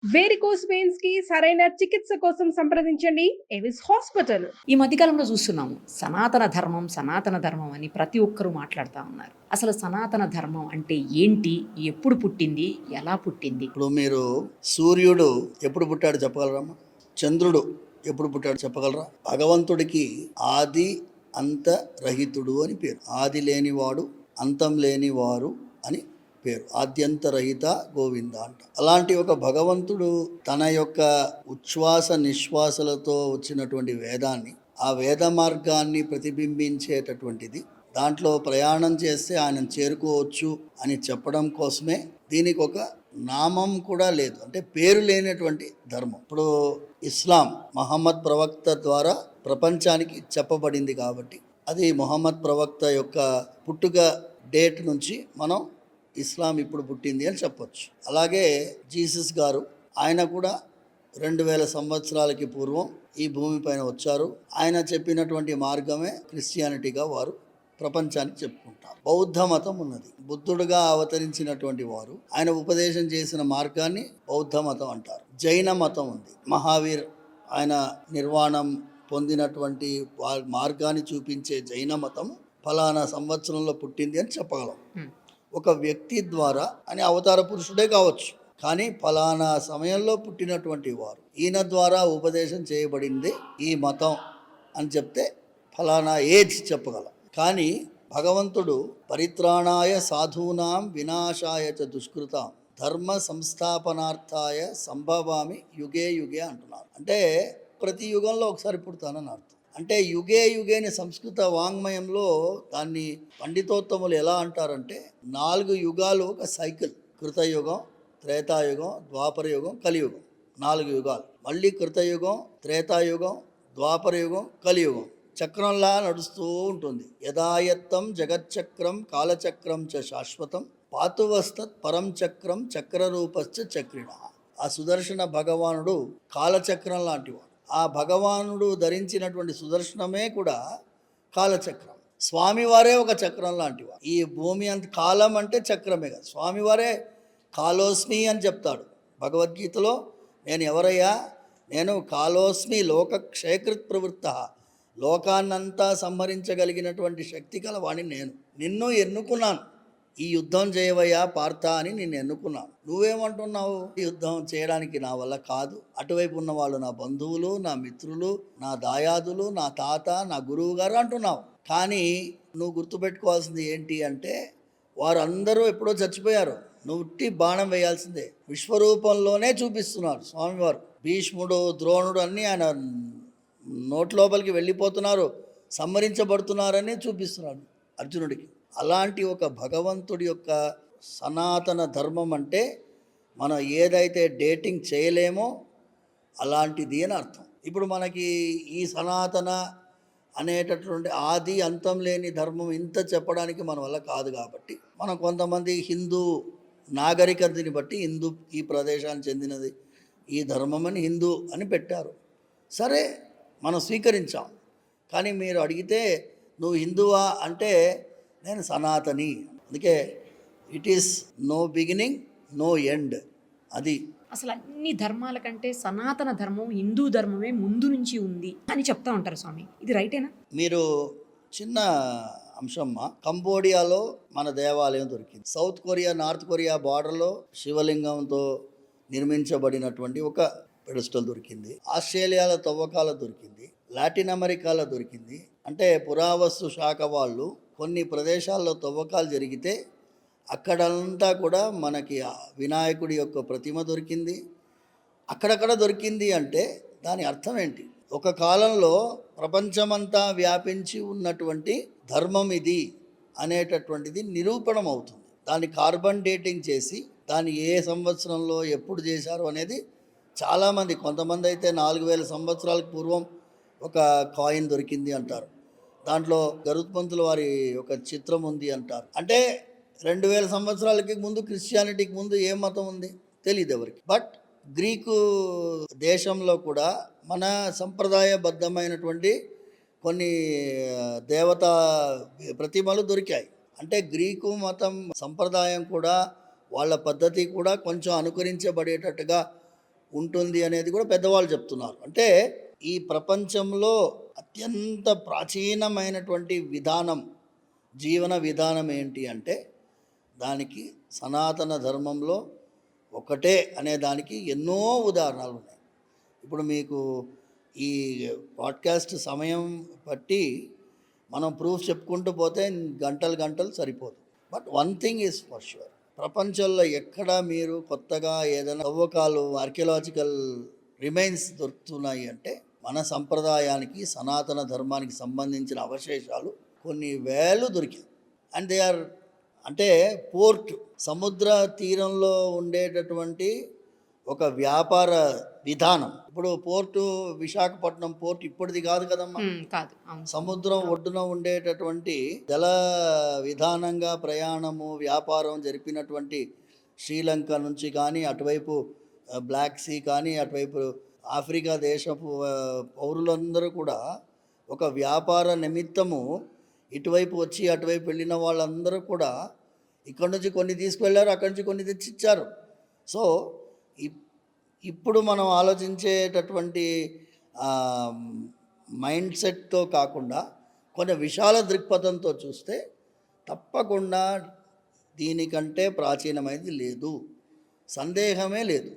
Varicose veins కి సరైన చికిత్స కోసం సంప్రదించండి ఎవిస్ హాస్పిటల్. ఈ మధ్యకాలంలో చూస్తున్నాము సనాతన ధర్మం సనాతన ధర్మం అని ప్రతి ఒక్కరూ మాట్లాడుతూ ఉన్నారు. అసలు సనాతన ధర్మం అంటే ఏంటి? ఎప్పుడు పుట్టింది? ఎలా పుట్టింది? ఇప్పుడు మీరు సూర్యుడు ఎప్పుడు పుట్టాడు చెప్పగలరమ్మా? చంద్రుడు ఎప్పుడు పుట్టాడు చెప్పగలరా? భగవంతుడికి ఆది అంత రహితుడు అని పేరు. ఆది లేనివాడు అంతం లేనివారు అని పేరు. ఆద్యంతరహిత గోవింద అంట. అలాంటి ఒక భగవంతుడు తన యొక్క ఉచ్ఛ్వాస నిశ్వాసలతో వచ్చినటువంటి వేదాన్ని, ఆ వేద మార్గాన్ని ప్రతిబింబించేటటువంటిది, దాంట్లో ప్రయాణం చేస్తే ఆయన చేరుకోవచ్చు అని చెప్పడం కోసమే దీనికి ఒక నామం కూడా లేదు, అంటే పేరు లేనటువంటి ధర్మం. ఇప్పుడు ఇస్లాం మహమ్మద్ ప్రవక్త ద్వారా ప్రపంచానికి చెప్పబడింది కాబట్టి అది మొహమ్మద్ ప్రవక్త యొక్క పుట్టుక డేట్ నుంచి మనం ఇస్లాం ఇప్పుడు పుట్టింది అని చెప్పొచ్చు. అలాగే జీసస్ గారు, ఆయన కూడా 2000 సంవత్సరాలకి పూర్వం ఈ భూమిపైన వచ్చారు. ఆయన చెప్పినటువంటి మార్గమే క్రిస్టియానిటీగా వారు ప్రపంచానికి చెప్పుకుంటారు. బౌద్ధ మతం ఉన్నది. బుద్ధుడుగా అవతరించినటువంటి వారు ఆయన ఉపదేశం చేసిన మార్గాన్ని బౌద్ధ మతం అంటారు. జైన మతం ఉంది. మహావీర్ ఆయన నిర్వాణం పొందినటువంటి మార్గాన్ని చూపించే జైన మతం ఫలానా సంవత్సరంలో పుట్టింది అని చెప్పగలం. ఒక వ్యక్తి ద్వారా అని అవతార పురుషుడే కావచ్చు, కానీ ఫలానా సమయంలో పుట్టినటువంటి వారు ఈయన ద్వారా ఉపదేశం చేయబడింది ఈ మతం అని చెప్తే ఫలానా ఏజ్ చెప్పగలం. కానీ భగవంతుడు పరిత్రాణాయ సాధూనాం వినాశాయ చ దుష్కృతాం ధర్మ సంస్థాపనార్థాయ సంభవామి యుగే యుగే అంటున్నారు. అంటే ప్రతి యుగంలో ఒకసారి పుడతానని అర్థం. అంటే యుగే యుగేని సంస్కృత వాంగ్మయంలో దాన్ని పండితోత్తములు ఎలా అంటారంటే 4 యుగాలు ఒక సైకిల్. కృతయుగం, త్రేతాయుగం, ద్వాపరయుగం, కలియుగం. 4 యుగాలు. మళ్ళీ కృతయుగం, త్రేతాయుగం, ద్వాపరయుగం, కలియుగం చక్రంలా నడుస్తూ ఉంటుంది. యథాయత్తం జగచ్చక్రం కాలచక్రం చ శాశ్వతం పాతువస్తత్ పరం చక్రం చక్రరూపశ్చ చక్రిణ. ఆ సుదర్శన భగవానుడు కాలచక్రం లాంటివాడు. ఆ భగవానుడు ధరించినటువంటి సుదర్శనమే కూడా కాలచక్రం. స్వామివారే ఒక చక్రం లాంటివారు. ఈ భూమి అంత కాలం అంటే చక్రమే కదా. స్వామివారే కాలోస్మి అని చెప్తాడు భగవద్గీతలో. నేను ఎవరయ్యా? నేను కాలోస్మి లోక క్షయకృత్ ప్రవృత్త, లోకాన్నంతా సంహరించగలిగినటువంటి శక్తి గల వాడిని నేను. నిన్ను ఎన్నుకున్నాను, ఈ యుద్ధం చేయవయ్యా పార్థ అని నిన్ను ఎన్నుకున్నాను. నువ్వేమంటున్నావు? ఈ యుద్ధం చేయడానికి నా వల్ల కాదు. అటువైపు ఉన్న వాళ్ళు నా బంధువులు, నా మిత్రులు, నా దాయాదులు, నా తాత, నా గురువు గారు అంటున్నావు. కానీ నువ్వు గుర్తుపెట్టుకోవాల్సింది ఏంటి అంటే వారందరూ ఎప్పుడో చచ్చిపోయారు. నువ్వు ఉట్టి బాణం వేయాల్సిందే. విశ్వరూపంలోనే చూపిస్తున్నారు స్వామివారు. భీష్ముడు, ద్రోణుడు అన్నీ ఆయన నోటి లోపలికి వెళ్ళిపోతున్నారు, సంహరించబడుతున్నారని చూపిస్తున్నాడు అర్జునుడికి. అలాంటి ఒక భగవంతుడి యొక్క సనాతన ధర్మం అంటే మనం ఏదైతే డేటింగ్ చేయలేమో అలాంటిది అని అర్థం. ఇప్పుడు మనకి ఈ సనాతన అనేటటువంటి ఆది అంతం లేని ధర్మం ఇంత చెప్పడానికి మన వల్ల కాదు. కాబట్టి మనం కొంతమంది హిందూ నాగరికతని బట్టి హిందూ, ఈ ప్రదేశానికి చెందినది ఈ ధర్మం అని హిందూ అని పెట్టారు. సరే, మనం స్వీకరించాం. కానీ మీరు అడిగితే నువ్వు హిందువా అంటే నేను సనాతని. అందుకే it is no beginning no end. అది అసలు అన్ని ధర్మాల కంటే సనాతన ధర్మం హిందూ ధర్మమే ముందు నుంచి ఉంది అని చెప్తా ఉంటారు స్వామి. ఇది రైటేనా? మీరు చిన్న అంశమ్మా, కంబోడియాలో మన దేవాలయం దొరికింది. సౌత్ కొరియా, నార్త్ కొరియా బార్డర్లో శివలింగంతో నిర్మించబడినటువంటి ఒక పెడస్టల్ దొరికింది. ఆస్ట్రేలియాలో తవ్వకాలు దొరికింది. లాటిన్ అమెరికాలో దొరికింది. అంటే పురావస్తు శాఖ వాళ్ళు కొన్ని ప్రదేశాల్లో తవ్వకాలు జరిగితే అక్కడంతా కూడా మనకి వినాయకుడి యొక్క ప్రతిమ దొరికింది. అక్కడక్కడ దొరికింది అంటే దాని అర్థం ఏంటి? ఒక కాలంలో ప్రపంచమంతా వ్యాపించి ఉన్నటువంటి ధర్మం ఇది అనేటటువంటిది నిరూపణం అవుతుంది. దాన్ని కార్బన్ డేటింగ్ చేసి దాన్ని ఏ సంవత్సరంలో ఎప్పుడు చేశారు అనేది చాలామంది, కొంతమంది అయితే 4000 సంవత్సరాలకు పూర్వం ఒక కాయిన్ దొరికింది అంటారు. దాంట్లో గరుత్మంతుల వారి ఒక చిత్రం ఉంది అంటారు. అంటే 2000 సంవత్సరాలకి ముందు, క్రిస్టియానిటీకి ముందు ఏ మతం ఉంది తెలియదు ఎవరికి. బట్ గ్రీకు దేశంలో కూడా మన సంప్రదాయబద్ధమైనటువంటి కొన్ని దేవతా ప్రతిమలు దొరికాయి. అంటే గ్రీకు మతం సంప్రదాయం కూడా వాళ్ళ పద్ధతి కూడా కొంచెం అనుకరించబడేటట్టుగా ఉంటుంది అనేది కూడా పెద్దవాళ్ళు చెప్తున్నారు. అంటే ఈ ప్రపంచంలో అత్యంత ప్రాచీనమైనటువంటి విధానం, జీవన విధానం ఏంటి అంటే దానికి సనాతన ధర్మంలో ఒకటే అనే దానికి ఎన్నో ఉదాహరణలు ఉన్నాయి. ఇప్పుడు మీకు ఈ పాడ్కాస్ట్ సమయం బట్టి మనం ప్రూఫ్ చెప్పుకుంటూ పోతే గంటలు గంటలు సరిపోదు. But one thing is for sure, ప్రపంచంలో ఎక్కడ మీరు కొత్తగా ఏదైనా తవ్వకాలు, ఆర్కియలాజికల్ రిమైన్స్ దొరుకుతున్నాయి అంటే మన సంప్రదాయానికి, సనాతన ధర్మానికి సంబంధించిన అవశేషాలు కొన్ని వేలు దొరికాయి. అండ్ దే ఆర్ అంటే పోర్ట్, సముద్ర తీరంలో ఉండేటటువంటి ఒక వ్యాపార విధానం. ఇప్పుడు పోర్టు, విశాఖపట్నం పోర్ట్ ఇప్పటిది కాదు కదమ్మా, కాదు, అవును. సముద్రం ఒడ్డున ఉండేటటువంటి జల విధానంగా ప్రయాణము, వ్యాపారం జరిపినటువంటి శ్రీలంక నుంచి కానీ, అటువైపు బ్లాక్ సీ కానీ, అటువైపు ఆఫ్రికా దేశపు పౌరులందరూ కూడా ఒక వ్యాపార నిమిత్తము ఇటువైపు వచ్చి అటువైపు వెళ్ళిన వాళ్ళందరూ కూడా ఇక్కడి నుంచి కొన్ని తీసుకువెళ్ళారు, అక్కడి నుంచి కొన్ని తెచ్చిచ్చారు. సో ఇప్పుడు మనం ఆలోచించేటటువంటి మైండ్ సెట్తో కాకుండా కొన్ని విశాల దృక్పథంతో చూస్తే తప్పకుండా దీనికంటే ప్రాచీనమైనది లేదు, సందేహమే లేదు.